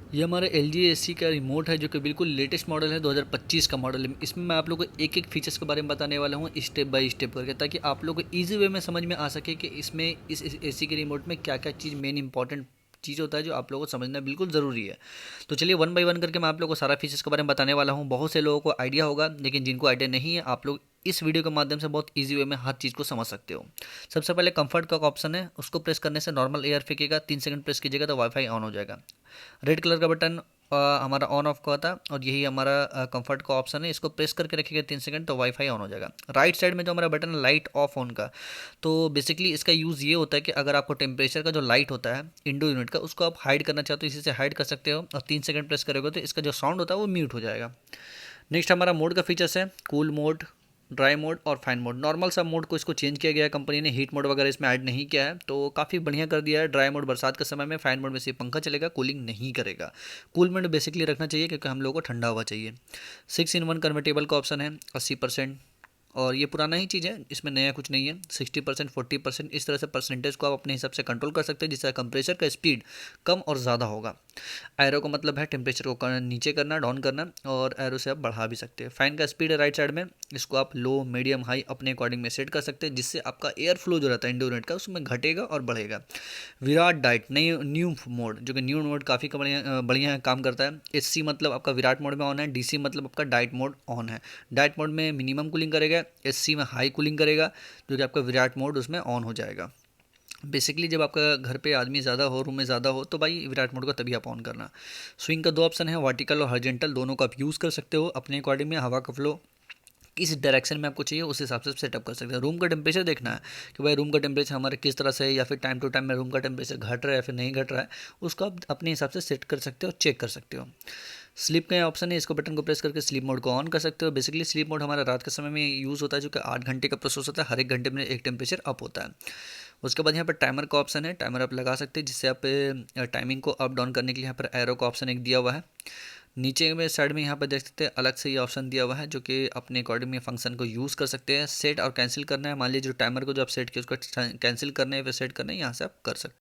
ये हमारा L G S C का रिमोट है जो कि बिल्कुल लेटेस्ट मॉडल है, 2025 का मॉडल है। इसमें मैं आप लोगों को एक एक फीचर्स के बारे में बताने वाला हूँ स्टेप बाय स्टेप करके, ताकि आप लोगों को ईजी वे में समझ में आ सके कि इसमें इस ए सी के रिमोट में क्या क्या चीज़ मेन इंपॉर्टेंट चीज़ होता है जो आप लोगों को समझना बिल्कुल ज़रूरी है। तो चलिए वन बाय वन करके मैं आप लोगों को सारा फीचर्स के बारे में बताने वाला हूँ। बहुत से लोगों को आइडिया होगा, लेकिन जिनको आइडिया नहीं है, आप लोग इस वीडियो के माध्यम से बहुत ईजी वे में हर चीज़ को समझ सकते हो। सबसे पहले कंफर्ट का ऑप्शन है, उसको प्रेस करने से नॉर्मल एयर फेंकेगा, 3 सेकंड प्रेस कीजिएगा तो वाईफाई ऑन हो जाएगा। रेड कलर का बटन हमारा ऑन ऑफ का होता है, और यही हमारा कंफर्ट का ऑप्शन है। इसको प्रेस करके रखिएगा 3 सेकंड तो वाईफाई ऑन हो जाएगा। राइट साइड में जो हमारा बटन है लाइट ऑफ ऑन का, तो बेसिकली इसका यूज़ ये होता है कि अगर आपको टेम्परेचर का जो लाइट होता है इंडोर यूनिट का, उसको आप हाइड करना चाहते हो, इसी से हाइड कर सकते हो। और 3 सेकंड प्रेस करोगे तो इसका जो साउंड होता है वो म्यूट हो जाएगा। नेक्स्ट हमारा मोड का फीचर्स है, कूल मोड, ड्राई मोड और फाइन मोड। नॉर्मल सा मोड को इसको चेंज किया गया है कंपनी ने, हीट मोड वगैरह इसमें ऐड नहीं किया है, तो काफ़ी बढ़िया कर दिया है। ड्राई मोड बरसात के समय में, फाइन मोड में से पंखा चलेगा, कूलिंग नहीं करेगा। कूल मोड बेसिकली रखना चाहिए क्योंकि हम लोगों को ठंडा हवा चाहिए। 6 in 1 कन्वर्टेबल का ऑप्शन है, 80%। और ये पुराना ही चीज़ है, इसमें नया कुछ नहीं है। 60%, 40%, इस तरह से परसेंटेज को आप अपने हिसाब से कंट्रोल कर सकते हैं, जिससे कंप्रेसर का स्पीड कम और ज़्यादा होगा। एरो का मतलब है टेम्परेचर को नीचे करना, डाउन करना, और एरो से आप बढ़ा भी सकते हैं। फैन का स्पीड है राइट साइड में, इसको आप लो, मीडियम, हाई अपने अकॉर्डिंग में सेट कर सकते हैं, जिससे आपका एयर फ्लो जो रहता है इंडोर यूनिट का उसमें घटेगा और बढ़ेगा। विराट डाइट नई न्यू मोड, जो कि न्यू मोड काफ़ी बढ़िया बढ़िया काम करता है। एस मतलब आपका विराट मोड में ऑन है, डी मतलब आपका डाइट मोड ऑन है। डाइट मोड में मिनिमम कूलिंग करेगा, एस में हाई कूलिंग करेगा, जो कि आपका विराट मोड उसमें ऑन हो जाएगा। बेसिकली जब आपका घर पे आदमी ज़्यादा हो, रूम में ज़्यादा हो, तो भाई विराट मोड का तभी आप ऑन करना। स्विंग का दो ऑप्शन है, वर्टिकल और हॉरिजॉन्टल, दोनों का आप यूज़ कर सकते हो अपने अकॉर्डिंग में। हवा का फ्लो किस डायरेक्शन में आपको चाहिए उस हिसाब से सेटअप कर सकते हैं। रूम का टेम्परेचर देखना है कि भाई रूम का टेम्परेचर हमारे किस तरह से है, या फिर टाइम टू टाइम में रूम का टेम्परेचर घट रहा है या फिर नहीं घट रहा है, उसको आप अपने हिसाब से सेट कर सकते हो, चेक कर सकते हो। स्लीप का ऑप्शन है, इसको बटन को प्रेस करके स्लीप मोड को ऑन कर सकते हो। बेसिकली स्लीप मोड हमारा रात के समय में यूज़ होता है, जो कि 8 घंटे का प्रोसेस होता है, हर एक घंटे में एक टेम्परेचर अप होता है। उसके बाद यहाँ पर टाइमर का ऑप्शन है, टाइमर आप लगा सकते हैं, जिससे आप टाइमिंग को अप डाउन करने के लिए यहाँ पर एरो का ऑप्शन एक दिया हुआ है। नीचे में साइड में यहाँ पर देख सकते हैं अलग से ये ऑप्शन दिया हुआ है, जो कि अपने अकॉर्डिंग में फंक्शन को यूज़ कर सकते हैं। सेट और कैंसिल करना है, मान लीजिए जो टाइमर को जो आप सेट किया उसको कैंसिल करना है फिर सेट करना है, यहाँ से आप कर सकते हैं।